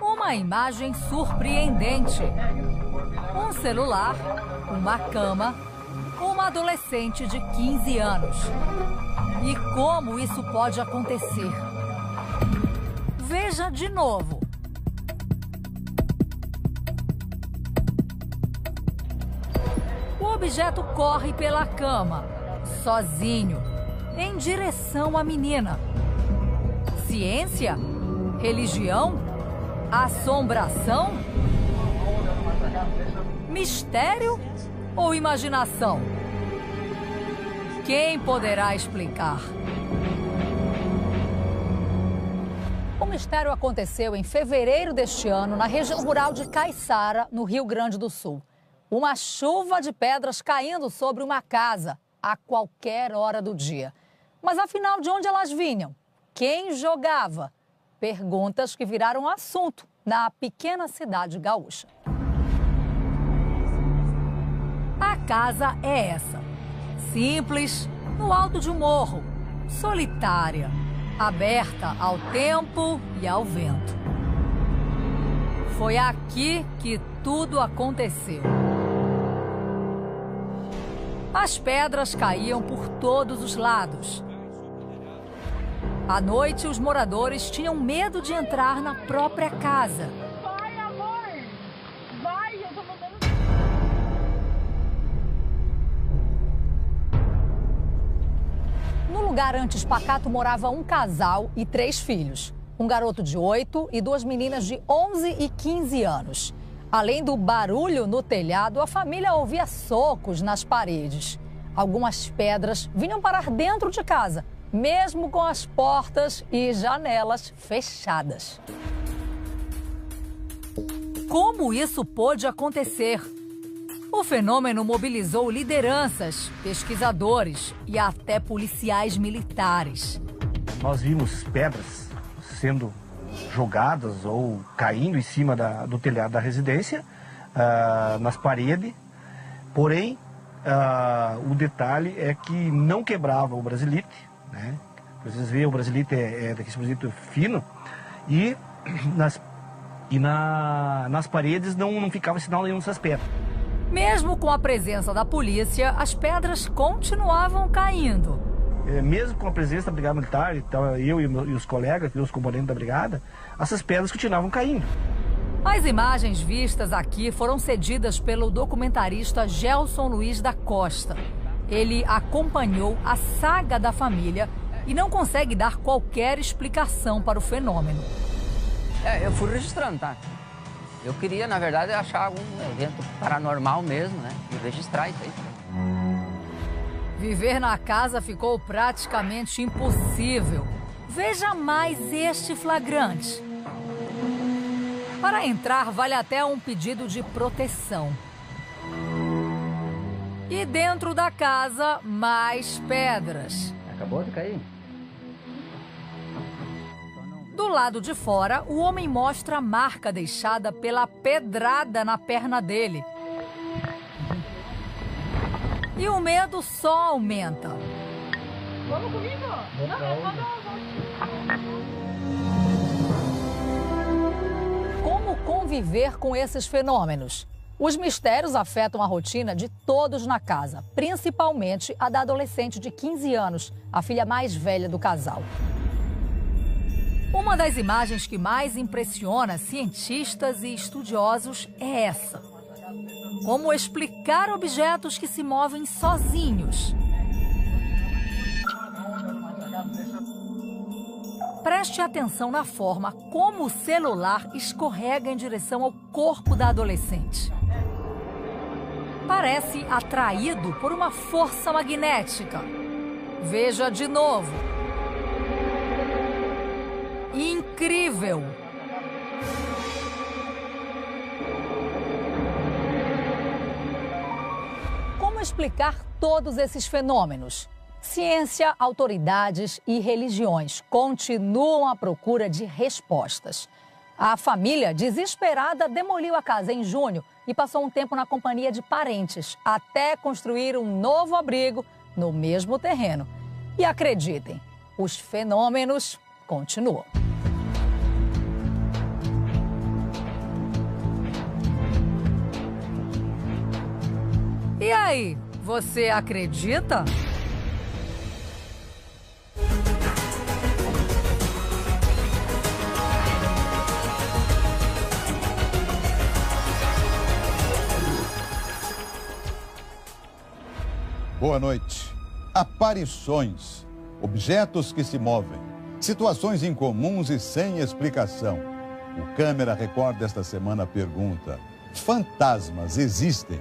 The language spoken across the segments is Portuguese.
Uma imagem surpreendente. Um celular, uma cama, uma adolescente de 15 anos. E como isso pode acontecer? Veja de novo. O objeto corre pela cama, sozinho, em direção à menina. Ciência? Religião? Assombração? Mistério ou imaginação? Quem poderá explicar? O mistério aconteceu em fevereiro deste ano na região rural de Caiçara, no Rio Grande do Sul. Uma chuva de pedras caindo sobre uma casa a qualquer hora do dia. Mas afinal, de onde elas vinham? Quem jogava? Perguntas que viraram assunto na pequena cidade gaúcha. A casa é essa. Simples, no alto de um morro. Solitária, aberta ao tempo e ao vento. Foi aqui que tudo aconteceu. As pedras caíam por todos os lados. À noite, os moradores tinham medo de entrar na própria casa. Vai, amor! Vai, eu tô mandando... No lugar antes pacato morava um casal e 3 filhos. Um garoto de 8 e 2 meninas de 11 e 15 anos. Além do barulho no telhado, a família ouvia socos nas paredes. Algumas pedras vinham parar dentro de casa, mesmo com as portas e janelas fechadas. Como isso pôde acontecer? O fenômeno mobilizou lideranças, pesquisadores e até policiais militares. Nós vimos pedras sendo jogadas ou caindo em cima do telhado da residência, nas paredes, porém o detalhe é que não quebrava o brasilite, né? Vocês veem, o brasilite é daquele brasilite fino e nas paredes não ficava sinal nenhum dessas pedras. Mesmo com a presença da polícia, as pedras continuavam caindo. Mesmo com a presença da Brigada Militar, então, eu e os colegas, os componentes da Brigada, essas pedras continuavam caindo. As imagens vistas aqui foram cedidas pelo documentarista Gelson Luiz da Costa. Ele acompanhou a saga da família e não consegue dar qualquer explicação para o fenômeno. Eu fui registrando, tá? Eu queria, na verdade, achar algum evento paranormal mesmo, né? E registrar isso aí. Viver na casa ficou praticamente impossível. Veja mais este flagrante. Para entrar, vale até um pedido de proteção. E dentro da casa, mais pedras. Acabou de cair. Do lado de fora, o homem mostra a marca deixada pela pedrada na perna dele. E o medo só aumenta. Vamos comigo? Como conviver com esses fenômenos? Os mistérios afetam a rotina de todos na casa, principalmente a da adolescente de 15 anos, a filha mais velha do casal. Uma das imagens que mais impressiona cientistas e estudiosos é essa. Como explicar objetos que se movem sozinhos? Preste atenção na forma como o celular escorrega em direção ao corpo da adolescente. Parece atraído por uma força magnética. Veja de novo. Incrível! Como explicar todos esses fenômenos? Ciência, autoridades e religiões continuam à procura de respostas. A família, desesperada, demoliu a casa em junho e passou um tempo na companhia de parentes, até construir um novo abrigo no mesmo terreno. E acreditem, os fenômenos continuam. aí, você acredita? Boa noite. Aparições, objetos que se movem, situações incomuns e sem explicação. O Câmera Record desta semana pergunta: fantasmas existem?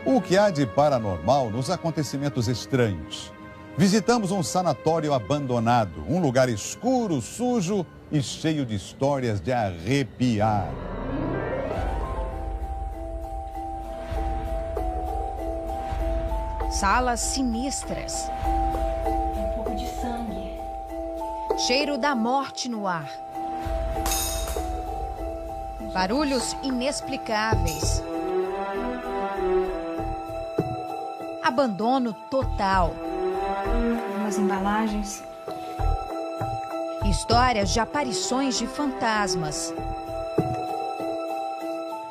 O que há de paranormal nos acontecimentos estranhos? Visitamos um sanatório abandonado, um lugar escuro, sujo e cheio de histórias de arrepiar. Salas sinistras. Um pouco de sangue. Cheiro da morte no ar. Barulhos inexplicáveis. Abandono total. Umas embalagens. Histórias de aparições de fantasmas.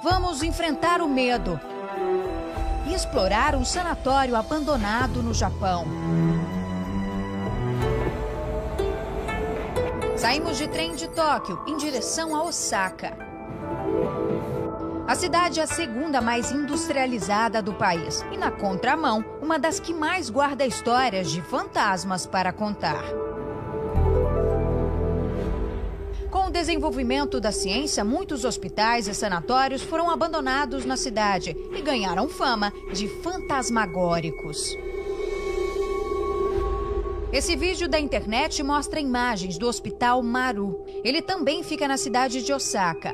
Vamos enfrentar o medo e explorar um sanatório abandonado no Japão. Saímos de trem de Tóquio em direção a Osaka. A cidade é a segunda mais industrializada do país e, na contramão, uma das que mais guarda histórias de fantasmas para contar. Com o desenvolvimento da ciência, muitos hospitais e sanatórios foram abandonados na cidade e ganharam fama de fantasmagóricos. Esse vídeo da internet mostra imagens do Hospital Maru. Ele também fica na cidade de Osaka.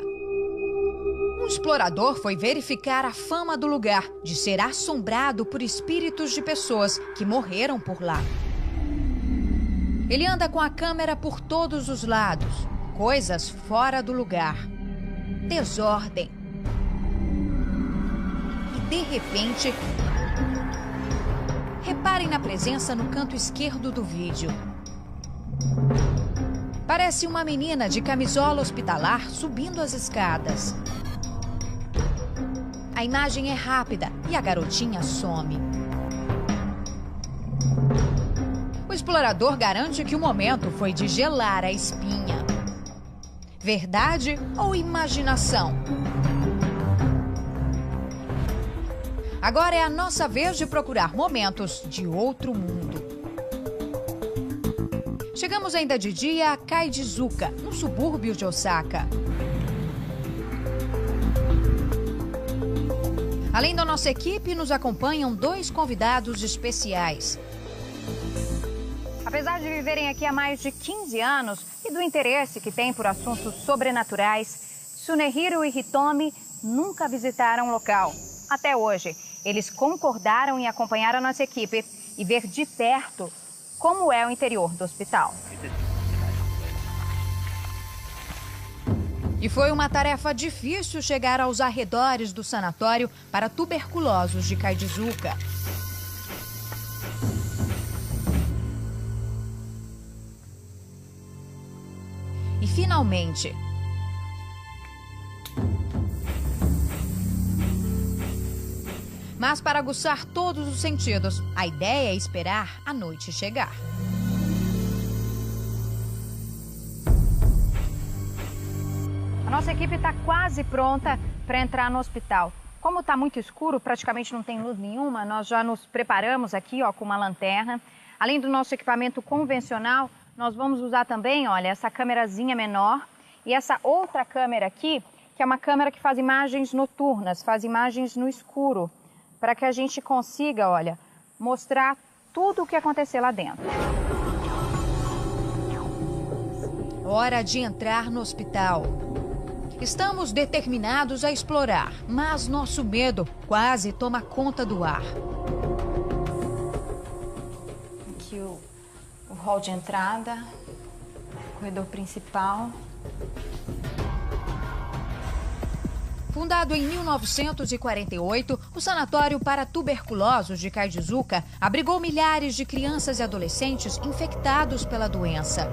Um explorador foi verificar a fama do lugar de ser assombrado por espíritos de pessoas que morreram por lá. Ele anda com a câmera por todos os lados. Coisas fora do lugar. Desordem. E de repente, reparem na presença no canto esquerdo do vídeo. Parece uma menina de camisola hospitalar subindo as escadas. A imagem é rápida e a garotinha some. O explorador garante que o momento foi de gelar a espinha. Verdade ou imaginação? Agora é a nossa vez de procurar momentos de outro mundo. Chegamos ainda de dia a Kaijizuka, no subúrbio de Osaka. Além da nossa equipe, nos acompanham 2 convidados especiais. Apesar de viverem aqui há mais de 15 anos e do interesse que têm por assuntos sobrenaturais, Tsunehiro e Hitomi nunca visitaram o local. Até hoje, eles concordaram em acompanhar a nossa equipe e ver de perto como é o interior do hospital. E foi uma tarefa difícil chegar aos arredores do sanatório para tuberculosos de Kaijizuka. E finalmente, mas para aguçar todos os sentidos, a ideia é esperar a noite chegar. A nossa equipe está quase pronta para entrar no hospital. Como está muito escuro, praticamente não tem luz nenhuma, nós já nos preparamos aqui, ó, com uma lanterna. Além do nosso equipamento convencional, nós vamos usar também, olha, essa câmerazinha menor e essa outra câmera aqui, que é uma câmera que faz imagens noturnas, faz imagens no escuro, para que a gente consiga, olha, mostrar tudo o que aconteceu lá dentro. Hora de entrar no hospital. Estamos determinados a explorar, mas nosso medo quase toma conta do ar. Aqui o hall de entrada, corredor principal. Fundado em 1948, o Sanatório para Tuberculosos de Kaijizuka abrigou milhares de crianças e adolescentes infectados pela doença.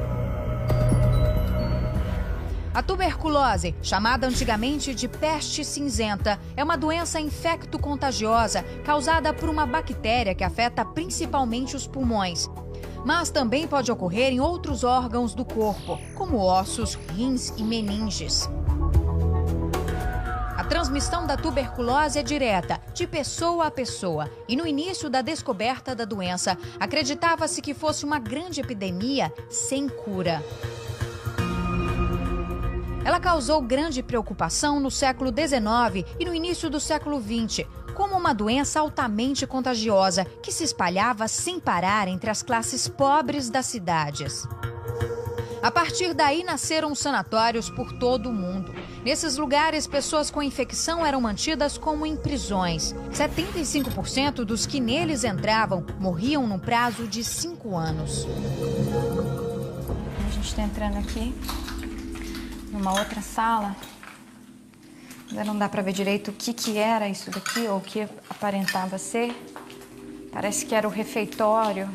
A tuberculose, chamada antigamente de peste cinzenta, é uma doença infecto-contagiosa causada por uma bactéria que afeta principalmente os pulmões. Mas também pode ocorrer em outros órgãos do corpo, como ossos, rins e meninges. A transmissão da tuberculose é direta, de pessoa a pessoa. E no início da descoberta da doença, acreditava-se que fosse uma grande epidemia sem cura. Ela causou grande preocupação no século XIX e no início do século XX, como uma doença altamente contagiosa que se espalhava sem parar entre as classes pobres das cidades. A partir daí nasceram sanatórios por todo o mundo. Nesses lugares, pessoas com infecção eram mantidas como em prisões. 75% dos que neles entravam morriam num prazo de 5 anos. A gente está entrando aqui numa outra sala. Ainda não dá para ver direito o que era isso daqui ou o que aparentava ser. Parece que era o refeitório,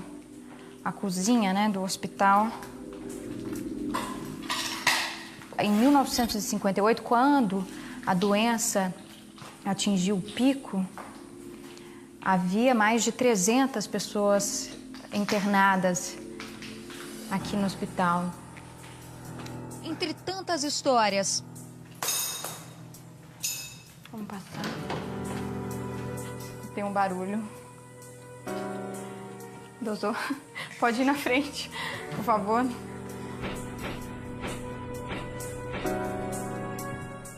a cozinha, né, do hospital. Em 1958, quando a doença atingiu o pico, havia mais de 300 pessoas internadas aqui no hospital. Entre tantas histórias. Vamos passar. Tem um barulho. Doutor, pode ir na frente, por favor.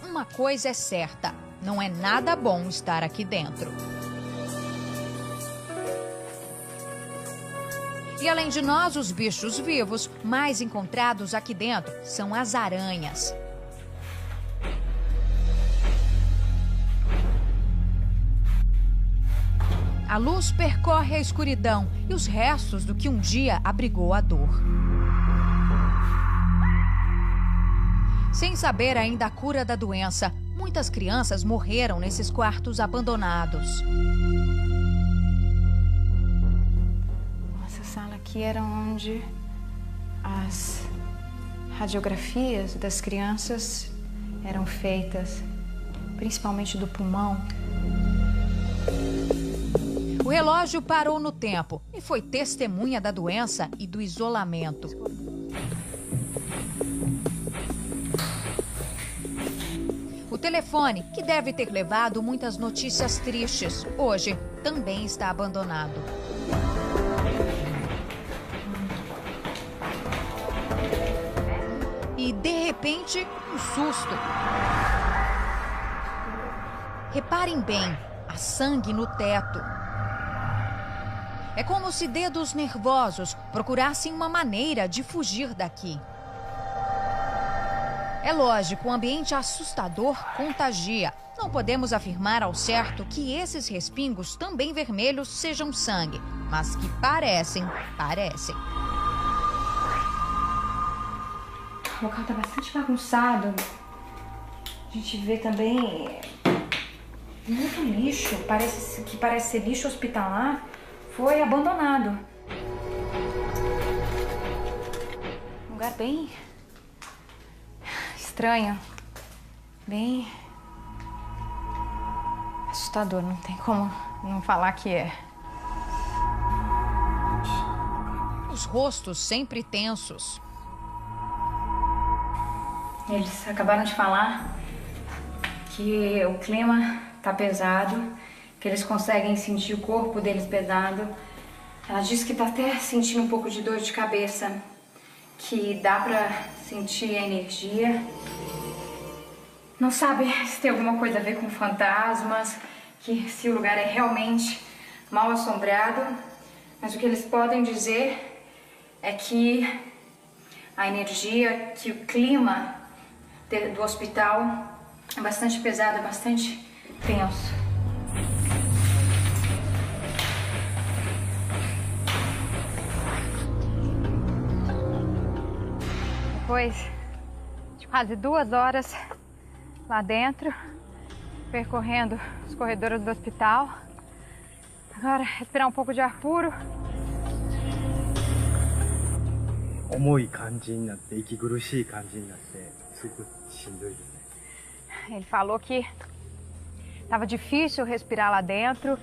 Uma coisa é certa, não é nada bom estar aqui dentro. E além de nós, os bichos vivos mais encontrados aqui dentro são as aranhas. A luz percorre a escuridão e os restos do que um dia abrigou a dor. Sem saber ainda a cura da doença, muitas crianças morreram nesses quartos abandonados. Essa sala aqui era onde as radiografias das crianças eram feitas, principalmente do pulmão. O relógio parou no tempo e foi testemunha da doença e do isolamento. O telefone, que deve ter levado muitas notícias tristes, hoje também está abandonado. E, de repente, um susto. Reparem bem, há sangue no teto. É como se dedos nervosos procurassem uma maneira de fugir daqui. É lógico, o ambiente assustador contagia. Não podemos afirmar ao certo que esses respingos, também vermelhos, sejam sangue, mas que parecem. O local está bastante bagunçado. A gente vê também muito lixo. Parece ser lixo hospitalar. Foi abandonado. Um lugar bem estranho. Bem assustador. Não tem como não falar que é. Os rostos sempre tensos. Eles acabaram de falar que o clima tá pesado, que eles conseguem sentir o corpo deles pesado. Ela disse que tá até sentindo um pouco de dor de cabeça, que dá pra sentir a energia. Não sabe se tem alguma coisa a ver com fantasmas, que se o lugar é realmente mal assombrado, mas o que eles podem dizer é que a energia, que o clima do hospital é bastante pesado, é bastante tenso. Depois de quase 2 horas lá dentro, percorrendo os corredores do hospital, agora respirar um pouco de ar puro. 重い感じになって息苦しい感じになってす Ele falou que estava difícil respirar lá dentro.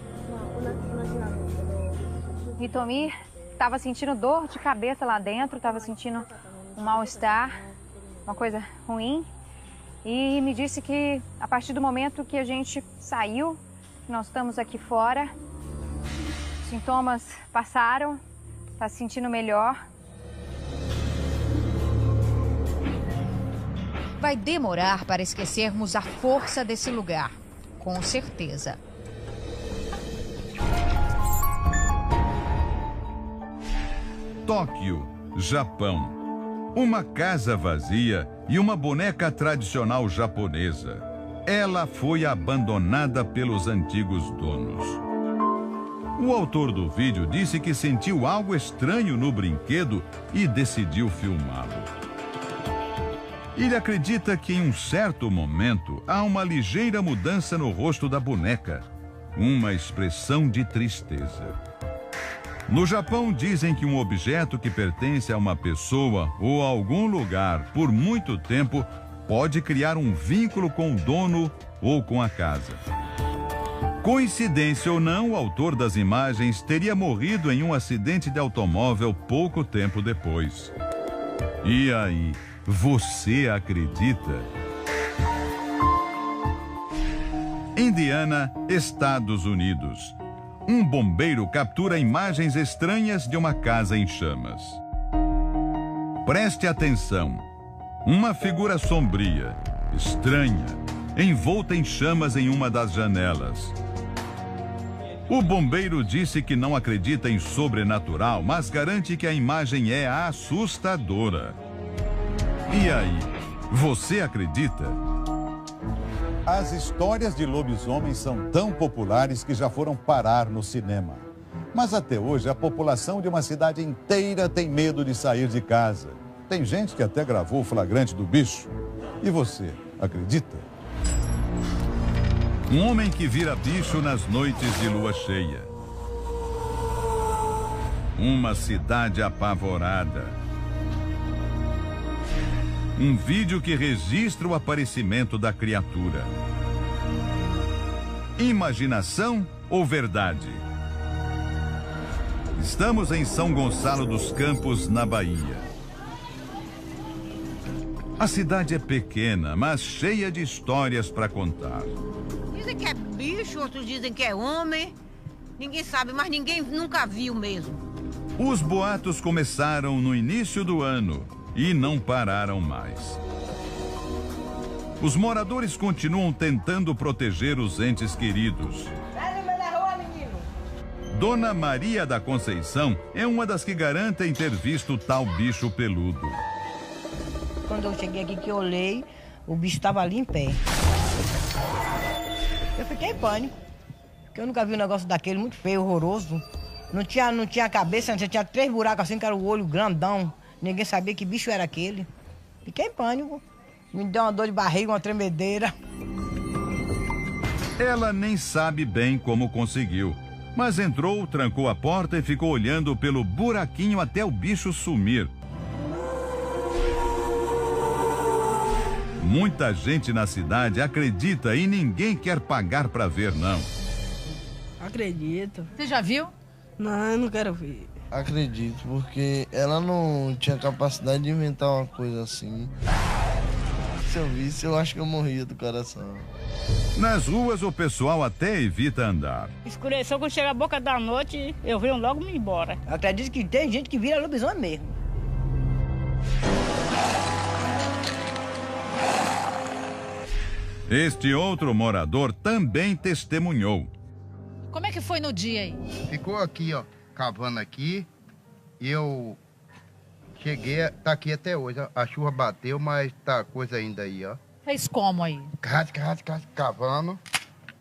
Vitomir estava sentindo dor de cabeça lá dentro, estava sentindo um mal-estar, uma coisa ruim. E me disse que a partir do momento que a gente saiu, nós estamos aqui fora, os sintomas passaram, está se sentindo melhor. Vai demorar para esquecermos a força desse lugar, com certeza. Tóquio, Japão. Uma casa vazia e uma boneca tradicional japonesa. Ela foi abandonada pelos antigos donos. O autor do vídeo disse que sentiu algo estranho no brinquedo e decidiu filmá-lo. Ele acredita que em um certo momento há uma ligeira mudança no rosto da boneca, uma expressão de tristeza. No Japão, dizem que um objeto que pertence a uma pessoa ou a algum lugar por muito tempo pode criar um vínculo com o dono ou com a casa. Coincidência ou não, o autor das imagens teria morrido em um acidente de automóvel pouco tempo depois. E aí, você acredita? Indiana, Estados Unidos. Um bombeiro captura imagens estranhas de uma casa em chamas. Preste atenção. Uma figura sombria, estranha, envolta em chamas em uma das janelas. O bombeiro disse que não acredita em sobrenatural, mas garante que a imagem é assustadora. E aí, você acredita? As histórias de lobisomens são tão populares que já foram parar no cinema. Mas até hoje, a população de uma cidade inteira tem medo de sair de casa. Tem gente que até gravou o flagrante do bicho. E você, acredita? Um homem que vira bicho nas noites de lua cheia. Uma cidade apavorada. Um vídeo que registra o aparecimento da criatura. Imaginação ou verdade? Estamos em São Gonçalo dos Campos, na Bahia. A cidade é pequena, mas cheia de histórias para contar. Dizem que é bicho, outros dizem que é homem. Ninguém sabe, mas ninguém nunca viu mesmo. Os boatos começaram no início do ano e não pararam mais. Os moradores continuam tentando proteger os entes queridos. Dona Maria da Conceição é uma das que garantem ter visto tal bicho peludo. Quando eu cheguei aqui que eu olhei, o bicho estava ali em pé. Eu fiquei em pânico, porque eu nunca vi um negócio daquele, muito feio, horroroso. Não tinha cabeça, tinha 3 buracos assim, que era o olho grandão. Ninguém sabia que bicho era aquele. Fiquei em pânico. Me deu uma dor de barriga, uma tremedeira. Ela nem sabe bem como conseguiu, mas entrou, trancou a porta e ficou olhando pelo buraquinho até o bicho sumir. Muita gente na cidade acredita e ninguém quer pagar para ver, não. Acredito. Você já viu? Não, eu não quero ver. Acredito, porque ela não tinha capacidade de inventar uma coisa assim. Se eu visse, eu acho que eu morria do coração. Nas ruas, o pessoal até evita andar. Escureceu, quando chega a boca da noite, eu venho logo me embora. Eu acredito que tem gente que vira lobisomem mesmo. Este outro morador também testemunhou. Como é que foi no dia aí? Ficou aqui, ó, cavando aqui. E eu cheguei, tá aqui até hoje. A chuva bateu, mas tá coisa ainda aí, ó. Fez como aí? Cavando.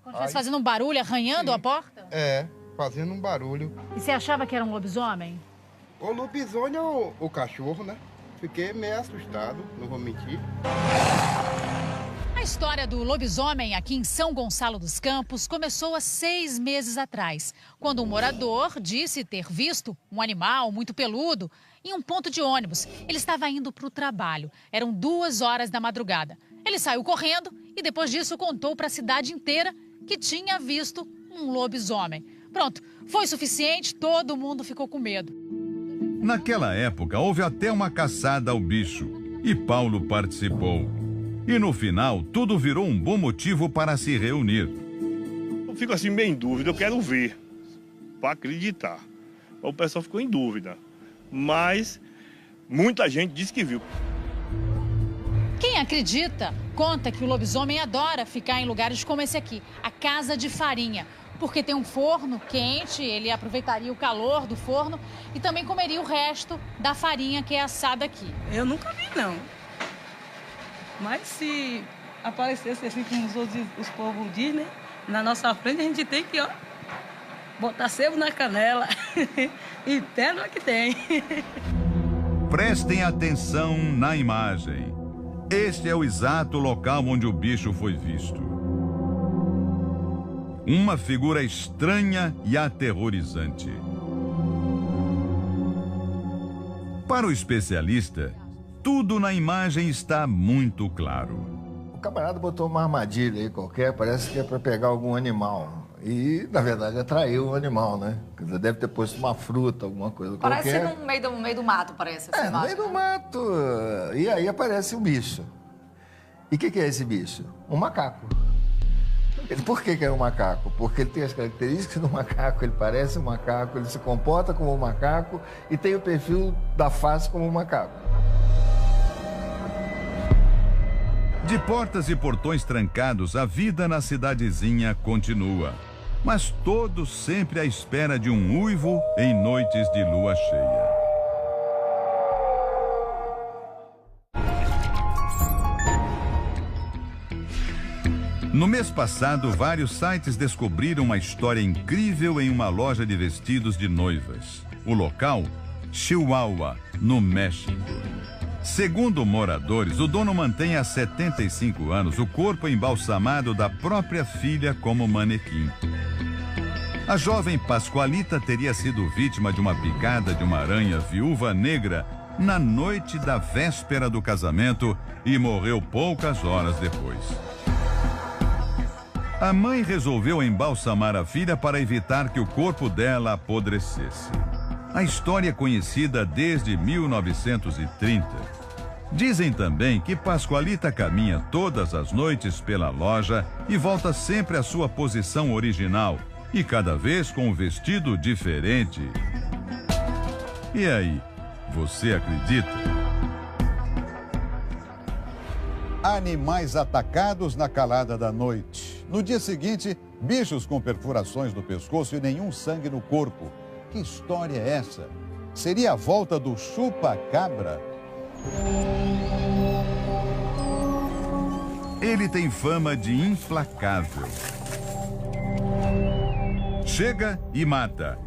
Quando estivesse fazendo um barulho, arranhando a porta? É, fazendo um barulho. E você achava que era um lobisomem? O lobisomem é o cachorro, né? Fiquei meio assustado, não vou mentir. A história do lobisomem aqui em São Gonçalo dos Campos começou há 6 meses atrás, quando um morador disse ter visto um animal muito peludo em um ponto de ônibus. Ele estava indo para o trabalho. Eram 2 horas da madrugada. Ele saiu correndo e depois disso contou para a cidade inteira que tinha visto um lobisomem. Pronto, foi suficiente, todo mundo ficou com medo. Naquela época, houve até uma caçada ao bicho e Paulo participou. E no final, tudo virou um bom motivo para se reunir. Eu fico assim meio em dúvida, eu quero ver, para acreditar. O pessoal ficou em dúvida, mas muita gente disse que viu. Quem acredita, conta que o lobisomem adora ficar em lugares como esse aqui, a casa de farinha. Porque tem um forno quente, ele aproveitaria o calor do forno e também comeria o resto da farinha que é assada aqui. Eu nunca vi, não. Mas se aparecesse assim como os povos dizem, né? Na nossa frente a gente tem que, ó, botar sebo na canela e pedra que tem. Prestem atenção na imagem. Este é o exato local onde o bicho foi visto. Uma figura estranha e aterrorizante. Para o especialista, tudo na imagem está muito claro. O camarada botou uma armadilha aí qualquer, parece que é para pegar algum animal. E, na verdade, atraiu o animal, né? Quer dizer, deve ter posto uma fruta, alguma coisa parece qualquer. Parece no meio do mato, parece. Essa no meio do mato. E aí aparece um bicho. E o que é esse bicho? Um macaco. Por que é um macaco? Porque ele tem as características do macaco, ele parece um macaco, ele se comporta como um macaco e tem o perfil da face como um macaco. De portas e portões trancados, a vida na cidadezinha continua. Mas todos sempre à espera de um uivo em noites de lua cheia. No mês passado, vários sites descobriram uma história incrível em uma loja de vestidos de noivas. O local? Chihuahua, no México. Segundo moradores, o dono mantém há 75 anos o corpo embalsamado da própria filha como manequim. A jovem Pascoalita teria sido vítima de uma picada de uma aranha viúva negra na noite da véspera do casamento e morreu poucas horas depois. A mãe resolveu embalsamar a filha para evitar que o corpo dela apodrecesse. A história é conhecida desde 1930. Dizem também que Pascoalita caminha todas as noites pela loja e volta sempre à sua posição original, e cada vez com um vestido diferente. E aí, você acredita? Animais atacados na calada da noite. No dia seguinte, bichos com perfurações no pescoço e nenhum sangue no corpo. Que história é essa? Seria a volta do chupa-cabra? Ele tem fama de implacável. Chega e mata.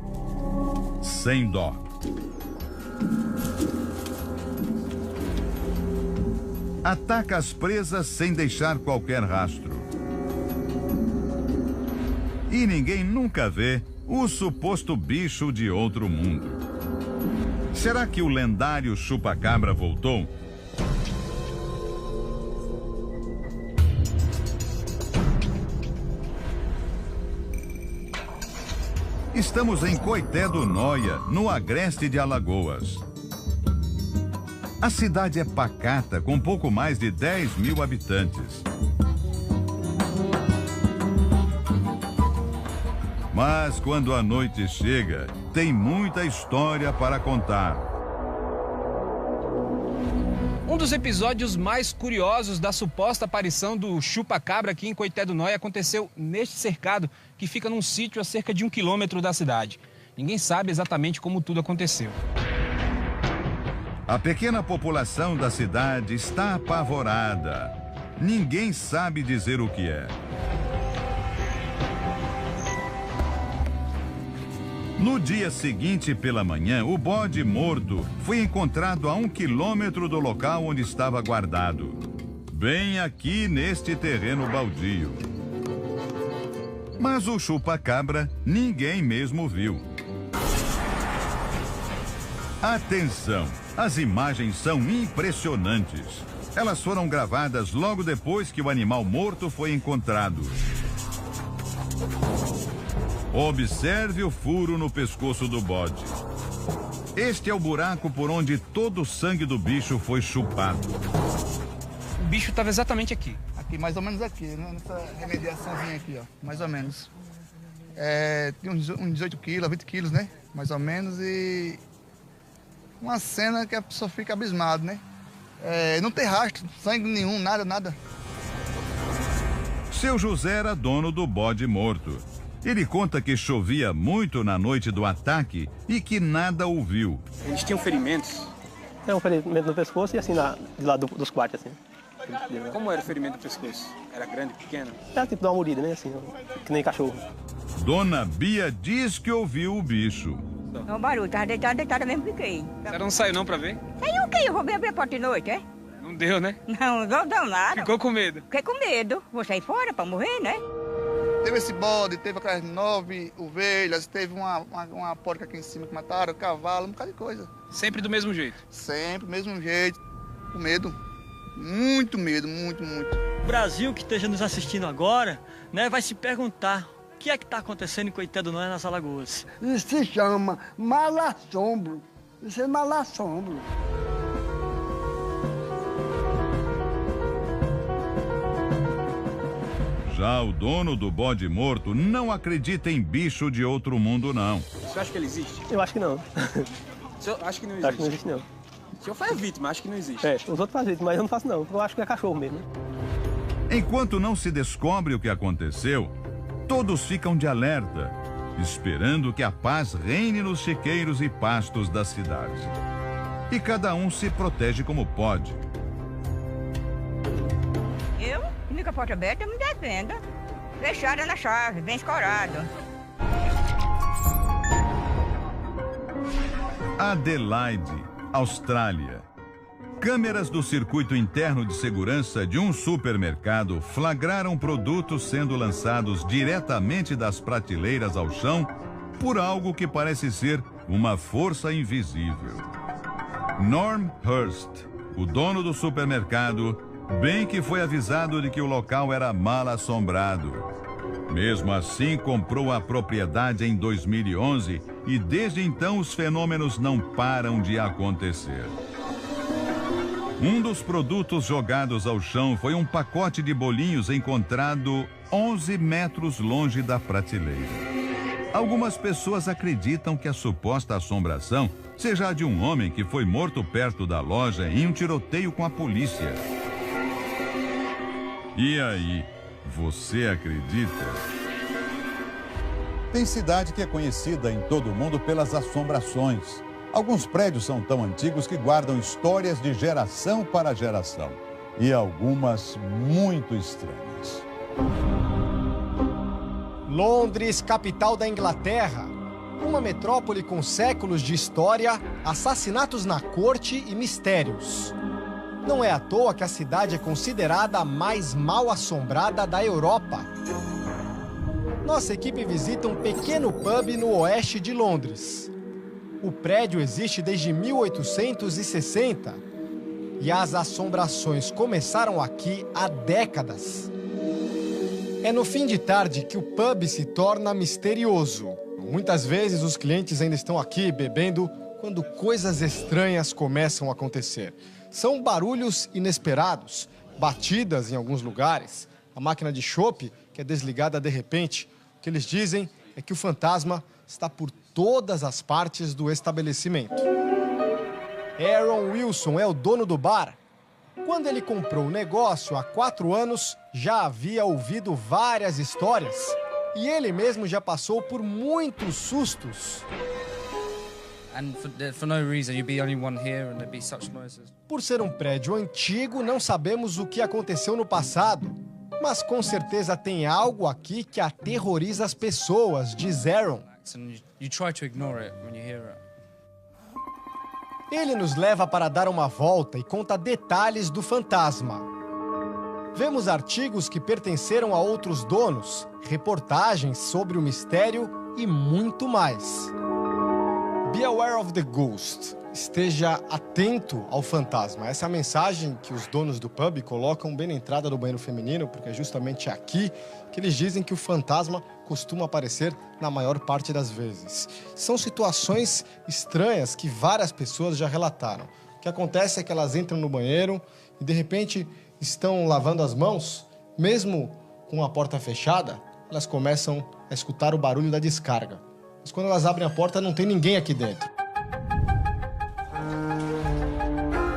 Sem dó. Ataca as presas sem deixar qualquer rastro. E ninguém nunca vê o suposto bicho de outro mundo. Será que o lendário chupa-cabra voltou? Estamos em Coité do Noia, no agreste de Alagoas. A cidade é pacata, com pouco mais de 10 mil habitantes. Mas quando a noite chega, tem muita história para contar. Um dos episódios mais curiosos da suposta aparição do chupa-cabra aqui em Coité do Noia aconteceu neste cercado, que fica num sítio a cerca de 1 quilômetro da cidade. Ninguém sabe exatamente como tudo aconteceu. A pequena população da cidade está apavorada. Ninguém sabe dizer o que é. No dia seguinte pela manhã, o bode morto foi encontrado a 1 quilômetro do local onde estava guardado. Bem aqui neste terreno baldio. Mas o chupa-cabra ninguém mesmo viu. Atenção, as imagens são impressionantes. Elas foram gravadas logo depois que o animal morto foi encontrado. Observe o furo no pescoço do bode. Este é o buraco por onde todo o sangue do bicho foi chupado. O bicho estava exatamente aqui. Aqui, mais ou menos aqui, né? Nessa remediaçãozinha aqui, ó, mais ou menos. Tem uns 18 quilos, 20 quilos, né? Mais ou menos, e uma cena que a pessoa fica abismada, né? Não tem rastro, sangue nenhum, nada. Seu José era dono do bode morto. Ele conta que chovia muito na noite do ataque e que nada ouviu. Eles tinham ferimentos? Um ferimento no pescoço e assim, de lado dos quartos, assim. Como era o ferimento no pescoço? Era grande, pequeno? Era tipo de uma mordida, né? Assim, que nem cachorro. Dona Bia diz que ouviu o bicho. Não, barulho, tava deitada mesmo, fiquei. Você não saiu não pra ver? Saiu o quê? Eu vou abrir a porta de noite, é? Não deu, né? Não deu nada. Ficou com medo? Fiquei com medo. Vou sair fora pra morrer, né? Teve esse bode, teve aquelas 9 ovelhas, teve uma porca aqui em cima que mataram, cavalo, um bocado de coisa. Sempre do mesmo jeito? Sempre, do mesmo jeito. Com medo. Muito medo, muito. O Brasil que esteja nos assistindo agora, né, vai se perguntar o que é que está acontecendo em Coité do Noé, nas Alagoas. Isso se chama mal-assombro. Isso é mal-assombro. Já o dono do bode morto não acredita em bicho de outro mundo, não. Você acha que ele existe? Eu acho que não. O senhor acha que não existe? Acho que não existe, não. O senhor faz vítima, acho que não existe. Os outros fazem vítima, mas eu não faço, não. Eu acho que é cachorro mesmo. Enquanto não se descobre o que aconteceu, todos ficam de alerta, esperando que a paz reine nos chiqueiros e pastos da cidade. E cada um se protege como pode. Eu, com a porta aberta, eu me defendo. Fechada na chave, bem escorado. Adelaide, Austrália. Câmeras do circuito interno de segurança de um supermercado flagraram produtos sendo lançados diretamente das prateleiras ao chão por algo que parece ser uma força invisível. Norm Hurst, o dono do supermercado, bem que foi avisado de que o local era mal assombrado. Mesmo assim, comprou a propriedade em 2011 e desde então os fenômenos não param de acontecer. Um dos produtos jogados ao chão foi um pacote de bolinhos encontrado 11 metros longe da prateleira. Algumas pessoas acreditam que a suposta assombração seja a de um homem que foi morto perto da loja em um tiroteio com a polícia. E aí, você acredita? Tem cidade que é conhecida em todo o mundo pelas assombrações. Alguns prédios são tão antigos que guardam histórias de geração para geração. E algumas muito estranhas. Londres, capital da Inglaterra. Uma metrópole com séculos de história, assassinatos na corte e mistérios. Não é à toa que a cidade é considerada a mais mal assombrada da Europa. Nossa equipe visita um pequeno pub no oeste de Londres. O prédio existe desde 1860 e as assombrações começaram aqui há décadas. É no fim de tarde que o pub se torna misterioso. Muitas vezes os clientes ainda estão aqui bebendo quando coisas estranhas começam a acontecer. São barulhos inesperados, batidas em alguns lugares, a máquina de chopp que é desligada de repente. O que eles dizem é que o fantasma está por todas as partes do estabelecimento. Aaron Wilson é o dono do bar. Quando ele comprou o negócio há 4 anos, já havia ouvido várias histórias e ele mesmo já passou por muitos sustos. Por ser um prédio antigo, não sabemos o que aconteceu no passado, mas com certeza tem algo aqui que aterroriza as pessoas, diz Aaron. Ele nos leva para dar uma volta e conta detalhes do fantasma. Vemos artigos que pertenceram a outros donos, reportagens sobre o mistério e muito mais. Be aware of the ghost. esteja atento ao fantasma. Essa é a mensagem que os donos do pub colocam bem na entrada do banheiro feminino, porque é justamente aqui que eles dizem que o fantasma costuma aparecer na maior parte das vezes. São situações estranhas que várias pessoas já relataram. O que acontece é que elas entram no banheiro e, de repente, estão lavando as mãos, mesmo com a porta fechada, elas começam a escutar o barulho da descarga. Mas quando elas abrem a porta, não tem ninguém aqui dentro.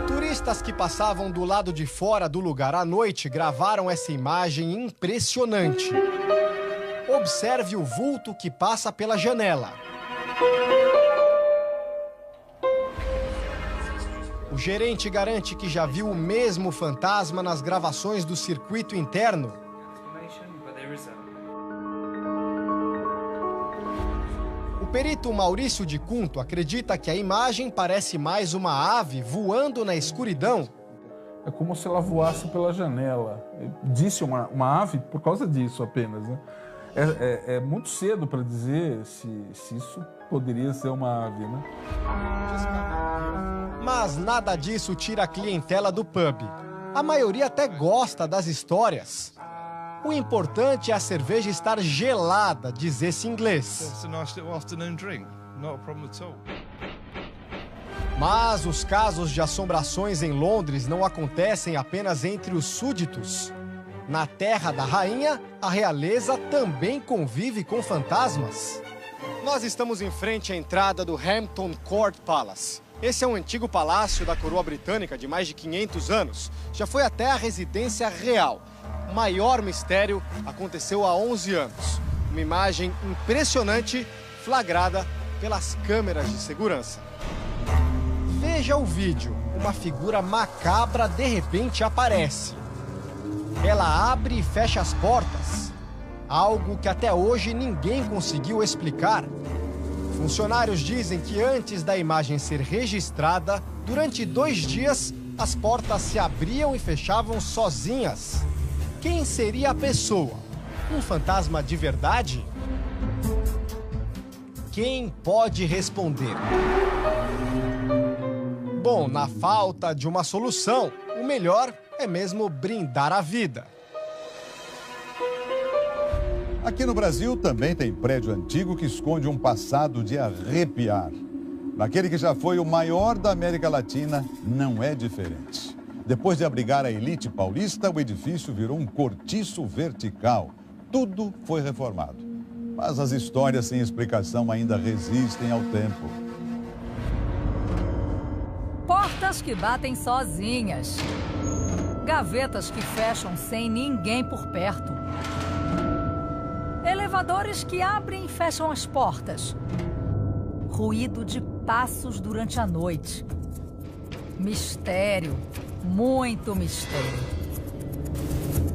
Turistas que passavam do lado de fora do lugar à noite gravaram essa imagem impressionante. Observe o vulto que passa pela janela. O gerente garante que já viu o mesmo fantasma nas gravações do circuito interno. O perito Maurício de Cunto acredita que a imagem parece mais uma ave voando na escuridão. É como se ela voasse pela janela. Disse uma ave por causa disso apenas, né? É muito cedo para dizer se isso poderia ser uma ave, né? Mas nada disso tira a clientela do pub. A maioria até gosta das histórias. O importante é a cerveja estar gelada, diz esse inglês. Mas os casos de assombrações em Londres não acontecem apenas entre os súditos. Na terra da rainha, a realeza também convive com fantasmas. Nós estamos em frente à entrada do Hampton Court Palace. Esse é um antigo palácio da coroa britânica de mais de 500 anos. Já foi até a residência real. O maior mistério aconteceu há 11 anos. Uma imagem impressionante flagrada pelas câmeras de segurança. Veja o vídeo. Uma figura macabra de repente aparece. Ela abre e fecha as portas. Algo que até hoje ninguém conseguiu explicar. Funcionários dizem que antes da imagem ser registrada, durante 2 dias, as portas se abriam e fechavam sozinhas. Quem seria a pessoa? Um fantasma de verdade? Quem pode responder? Bom, na falta de uma solução, o melhor é mesmo brindar a vida. Aqui no Brasil também tem prédio antigo que esconde um passado de arrepiar. Naquele que já foi o maior da América Latina, não é diferente. Depois de abrigar a elite paulista, o edifício virou um cortiço vertical. Tudo foi reformado. Mas as histórias sem explicação ainda resistem ao tempo. Portas que batem sozinhas. Gavetas que fecham sem ninguém por perto. Elevadores que abrem e fecham as portas. Ruído de passos durante a noite. Mistério, muito mistério.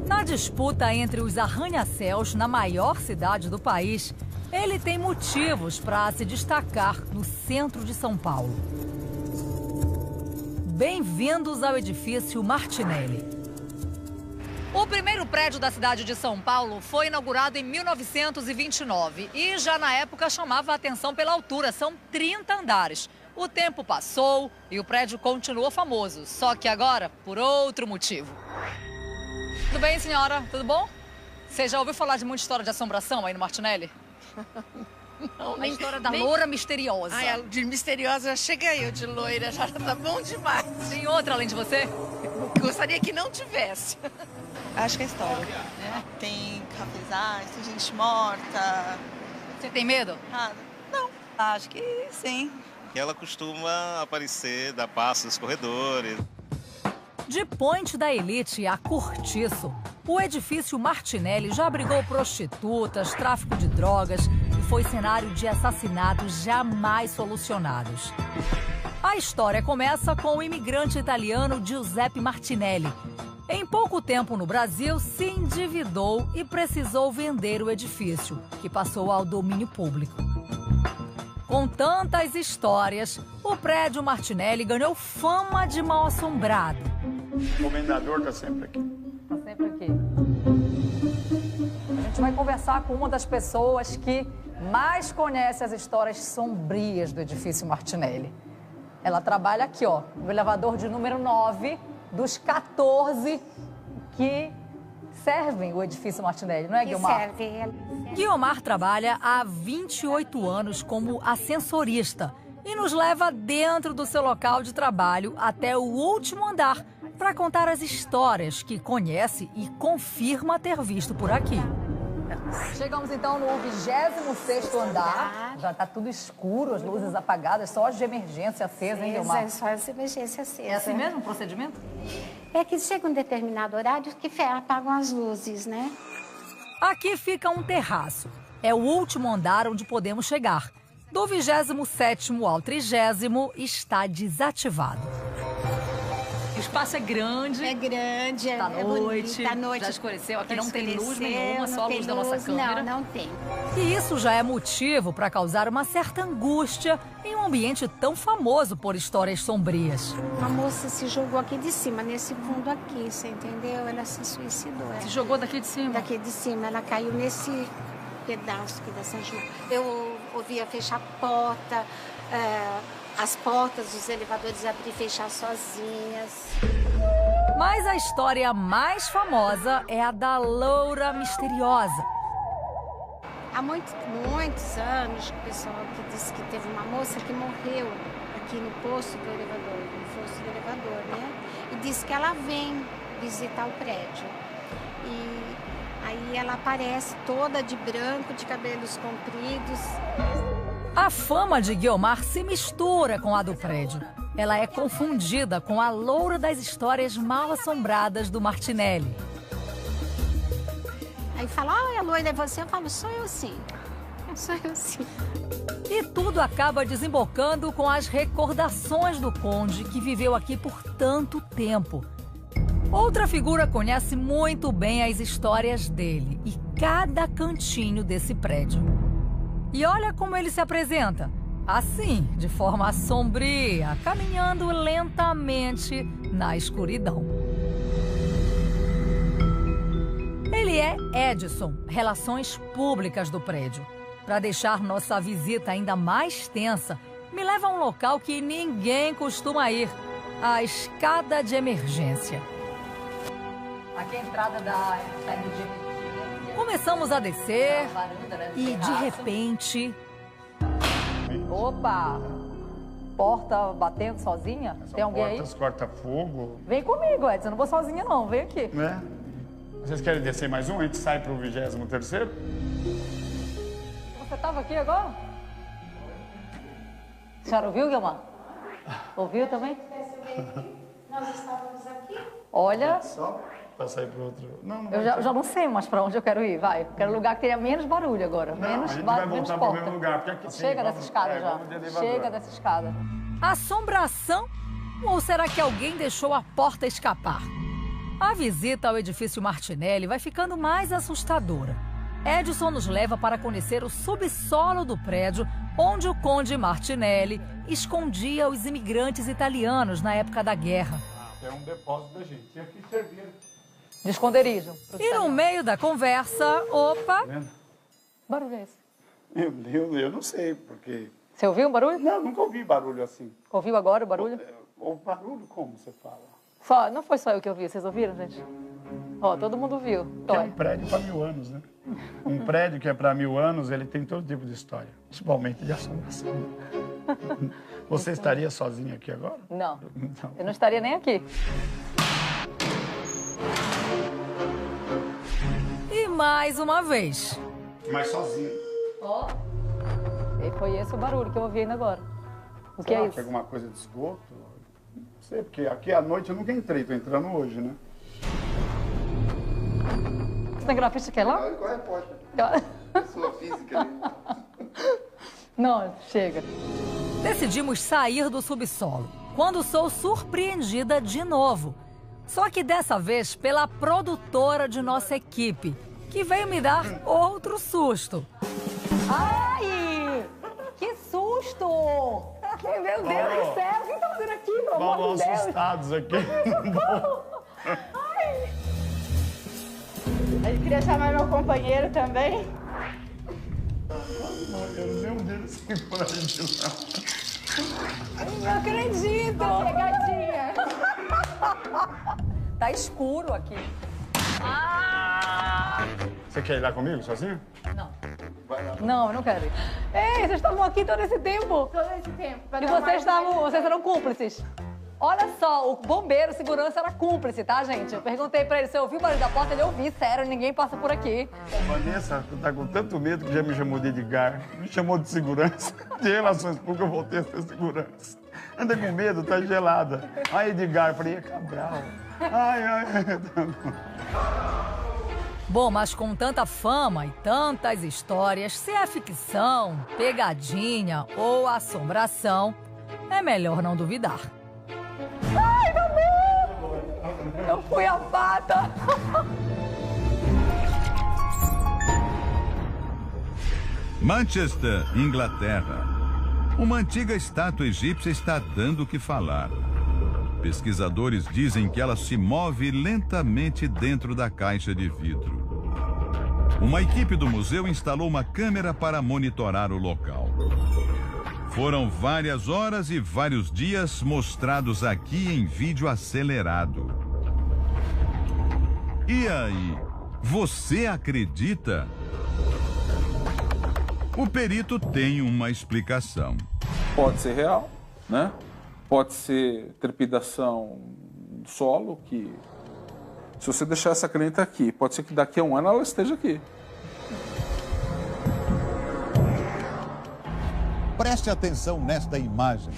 Na disputa entre os arranha-céus na maior cidade do país, ele tem motivos para se destacar no centro de São Paulo. Bem-vindos ao edifício Martinelli. O primeiro prédio da cidade de São Paulo foi inaugurado em 1929 e já na época chamava a atenção pela altura, são 30 andares. O tempo passou e o prédio continuou famoso, só que agora por outro motivo. Tudo bem, senhora? Tudo bom? Você já ouviu falar de muita história de assombração aí no Martinelli? Não, a história da loura misteriosa. Ai, de misteriosa, chega eu de loira, já tá bom demais. Tem outra além de você? Gostaria que não tivesse. Acho que é história. Tem cafezais, tem gente morta. Você tem medo? Não, acho que sim. Ela costuma aparecer, dar passos nos corredores. De Ponte da Elite a Cortiço, o edifício Martinelli já abrigou prostitutas, tráfico de drogas e foi cenário de assassinatos jamais solucionados. A história começa com o imigrante italiano Giuseppe Martinelli. Em pouco tempo no Brasil, se endividou e precisou vender o edifício, que passou ao domínio público. Com tantas histórias, o prédio Martinelli ganhou fama de mal-assombrado. O comendador está sempre aqui. Está sempre aqui. A gente vai conversar com uma das pessoas que mais conhece as histórias sombrias do edifício Martinelli. Ela trabalha aqui, ó, no elevador de número 9 dos 14 que servem o edifício Martinelli, não é, Guiomar? Guiomar trabalha há 28 anos como ascensorista e nos leva dentro do seu local de trabalho até o último andar para contar as histórias que conhece e confirma ter visto por aqui. Chegamos então no 26º andar. Já está tudo escuro, as luzes apagadas, só as de emergência acesas, hein, Guiomar? É, só as de emergência acesas. É assim mesmo o procedimento? É que chega um determinado horário que apagam as luzes, né? Aqui fica um terraço. É o último andar onde podemos chegar. Do 27º ao 30º está desativado. O espaço é grande. É grande, tá é noite, bonito. À noite. Já escureceu. Aqui não tem luz escureceu, nenhuma, só a luz da nossa câmera. Não tem. E isso já é motivo para causar uma certa angústia em um ambiente tão famoso por histórias sombrias. Uma moça se jogou aqui de cima, nesse fundo aqui, você entendeu? Ela se suicidou. Se jogou daqui de cima? Daqui de cima. Ela caiu nesse pedaço aqui dessa juba. Eu ouvia fechar a porta, as portas dos elevadores abrir e fechar sozinhas. Mas a história mais famosa é a da loura misteriosa. Há muitos anos, o pessoal que disse que teve uma moça que morreu aqui no posto do elevador, no fosso do elevador, né? E disse que ela vem visitar o prédio. E aí ela aparece toda de branco, de cabelos compridos. A fama de Guiomar se mistura com a do prédio. Ela é confundida com a loura das histórias mal-assombradas do Martinelli. Aí fala, a loira é você? Eu falo, sou eu sim. Sou eu sim. E tudo acaba desembocando com as recordações do conde que viveu aqui por tanto tempo. Outra figura conhece muito bem as histórias dele e cada cantinho desse prédio. E olha como ele se apresenta. Assim, de forma sombria, caminhando lentamente na escuridão. Ele é Edson, Relações Públicas do prédio. Para deixar nossa visita ainda mais tensa, me leva a um local que ninguém costuma ir, a escada de emergência. Aqui é a entrada da emergência. Começamos a descer e, de repente... Opa! Porta batendo sozinha? Tem alguém aí? Portas corta-fogo. Vem comigo, Edson. Eu não vou sozinha, não. Vem aqui. Né? Vocês querem descer mais um? A gente sai para o 23º? Você estava aqui agora? A senhora ouviu, Guiomar? Ouviu também? Nós estávamos aqui. Olha... Só para sair para outro... Não eu já não sei mais para onde eu quero ir, vai. Eu quero um lugar que tenha menos barulho agora. Não, menos a gente vai menos voltar para o porta. mesmo lugar. Porque aqui, Chega dessa escada já. Chega dessa escada. Assombração? Ou será que alguém deixou a porta escapar? A visita ao edifício Martinelli vai ficando mais assustadora. Edson nos leva para conhecer o subsolo do prédio onde o conde Martinelli escondia os imigrantes italianos na época da guerra. É um depósito da gente. E aqui servia. De esconderijo. E no meio da conversa, opa... Tá vendo? Barulho é esse? Eu não sei, porque... Você ouviu um barulho? Não, nunca ouvi barulho assim. Ouviu agora o barulho? O barulho como você fala? Não foi só eu que ouvi, vocês ouviram, gente? Ó, todo mundo viu. É um prédio para 1000 anos, né? Um prédio que é para 1000 anos, ele tem todo tipo de história, principalmente de assombração. Você estaria sozinho aqui agora? Não, eu não estaria nem aqui. E mais uma vez. Mas sozinho. Ó, e foi esse o barulho que eu ouvi ainda agora. O que é isso? Alguma coisa de esgoto? Não sei, porque aqui à noite eu nunca entrei, tô entrando hoje, né? Você tem grafite que é lá? Qual é a porta? Pessoa física ali. Não, chega. Decidimos sair do subsolo, quando sou surpreendida de novo. Só que dessa vez pela produtora de nossa equipe, que veio me dar outro susto. Ai! Que susto! Meu Deus do céu! O que tá fazendo aqui, pelo amor de Deus? Assustados aqui. Ai! Eu queria chamar meu companheiro também. Eu nem um deles sem coragem, não. Não acredito! Pegadinha. Tá escuro aqui. Você quer ir lá comigo, sozinho? Não, eu não quero ir. Ei, vocês estavam aqui todo esse tempo? Todo esse tempo. E vocês eram cúmplices. Olha só, o bombeiro, segurança, era cúmplice, tá, gente? Eu perguntei pra ele se eu ouvi o barulho da porta, ele ouviu, sério, ninguém passa por aqui. Vanessa, tu tá com tanto medo que já me chamou de Edgar, me chamou de segurança. De relações públicas eu voltei a ser segurança. Anda com medo, tá gelada. Ai, Edgar, eu falei, é Cabral. Ai. Bom, mas com tanta fama e tantas histórias, se é ficção, pegadinha ou assombração, é melhor não duvidar. Ai, meu Deus! Eu fui a pata! Manchester, Inglaterra. Uma antiga estátua egípcia está dando o que falar. Pesquisadores dizem que ela se move lentamente dentro da caixa de vidro. Uma equipe do museu instalou uma câmera para monitorar o local. Foram várias horas e vários dias mostrados aqui em vídeo acelerado. E aí, você acredita? O perito tem uma explicação. Pode ser real, né? Pode ser trepidação do solo, que se você deixar essa caneta aqui, pode ser que daqui a um ano ela esteja aqui. Preste atenção nesta imagem.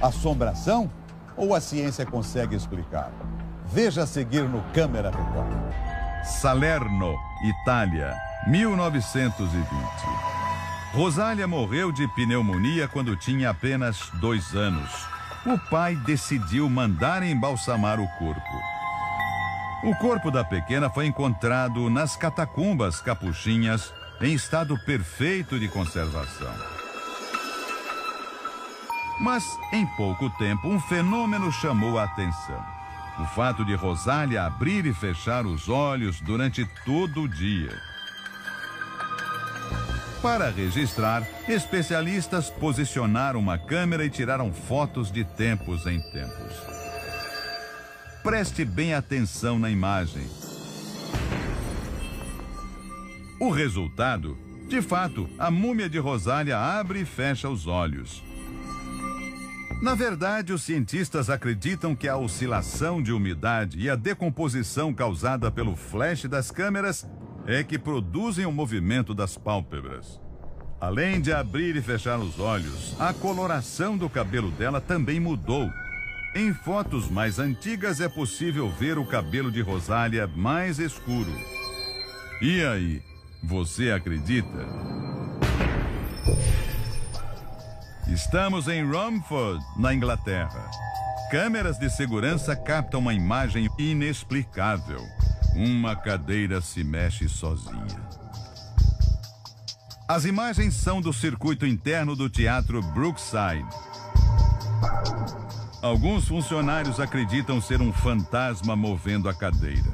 Assombração ou a ciência consegue explicar? Veja a seguir no Câmera Record. Salerno, Itália, 1920. Rosália morreu de pneumonia quando tinha apenas 2 anos. O pai decidiu mandar embalsamar o corpo. O corpo da pequena foi encontrado nas catacumbas capuchinhas, em estado perfeito de conservação. Mas, em pouco tempo, um fenômeno chamou a atenção. O fato de Rosália abrir e fechar os olhos durante todo o dia. Para registrar, especialistas posicionaram uma câmera e tiraram fotos de tempos em tempos. Preste bem atenção na imagem. O resultado, de fato, a múmia de Rosália abre e fecha os olhos. Na verdade, os cientistas acreditam que a oscilação de umidade e a decomposição causada pelo flash das câmeras é que produzem o movimento das pálpebras. Além de abrir e fechar os olhos, a coloração do cabelo dela também mudou. Em fotos mais antigas é possível ver o cabelo de Rosália mais escuro. E aí, você acredita? Estamos em Romford, na Inglaterra. Câmeras de segurança captam uma imagem inexplicável. Uma cadeira se mexe sozinha. As imagens são do circuito interno do Teatro Brookside. Alguns funcionários acreditam ser um fantasma movendo a cadeira.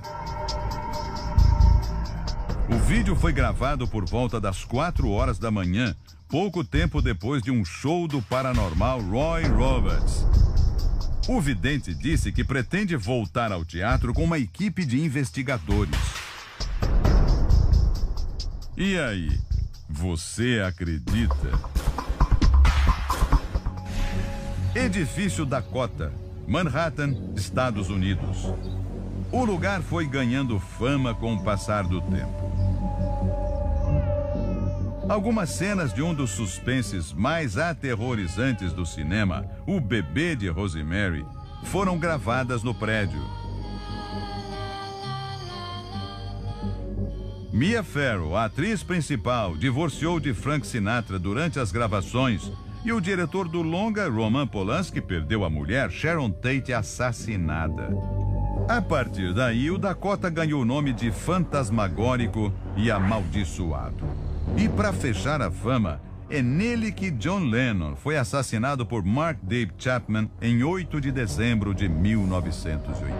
O vídeo foi gravado por volta das 4 horas da manhã, pouco tempo depois de um show do paranormal Roy Roberts. O vidente disse que pretende voltar ao teatro com uma equipe de investigadores. E aí, você acredita? Edifício Dakota, Manhattan, Estados Unidos. O lugar foi ganhando fama com o passar do tempo. Algumas cenas de um dos suspenses mais aterrorizantes do cinema, O Bebê de Rosemary, foram gravadas no prédio. Mia Farrow, a atriz principal, divorciou de Frank Sinatra durante as gravações e o diretor do longa, Roman Polanski, perdeu a mulher, Sharon Tate, assassinada. A partir daí, o Dakota ganhou o nome de fantasmagórico e amaldiçoado. E para fechar a fama, é nele que John Lennon foi assassinado por Mark Dave Chapman em 8 de dezembro de 1980.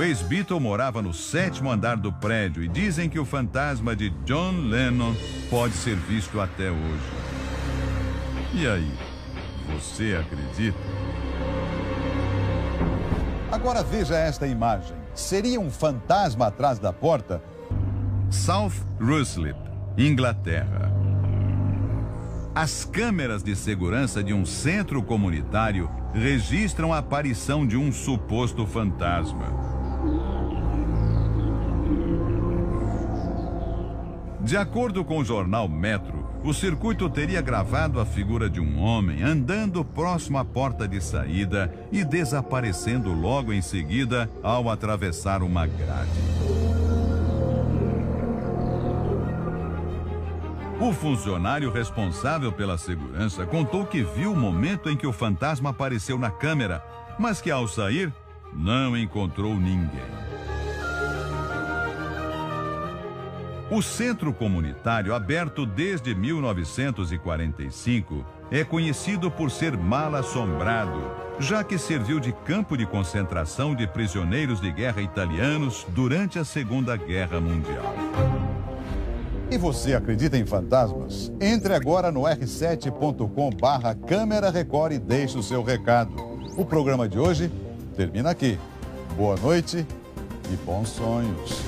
O ex-Beatle morava no 7º andar do prédio e dizem que o fantasma de John Lennon pode ser visto até hoje. E aí, você acredita? Agora veja esta imagem. Seria um fantasma atrás da porta? South Ruislip, Inglaterra. As câmeras de segurança de um centro comunitário registram a aparição de um suposto fantasma. De acordo com o jornal Metro, o circuito teria gravado a figura de um homem andando próximo à porta de saída e desaparecendo logo em seguida ao atravessar uma grade. O funcionário responsável pela segurança contou que viu o momento em que o fantasma apareceu na câmera, mas que ao sair não encontrou ninguém. O centro comunitário, aberto desde 1945, é conhecido por ser mal assombrado, já que serviu de campo de concentração de prisioneiros de guerra italianos durante a Segunda Guerra Mundial. E você acredita em fantasmas? Entre agora no r7.com/Câmera Record e deixe o seu recado. O programa de hoje termina aqui. Boa noite e bons sonhos.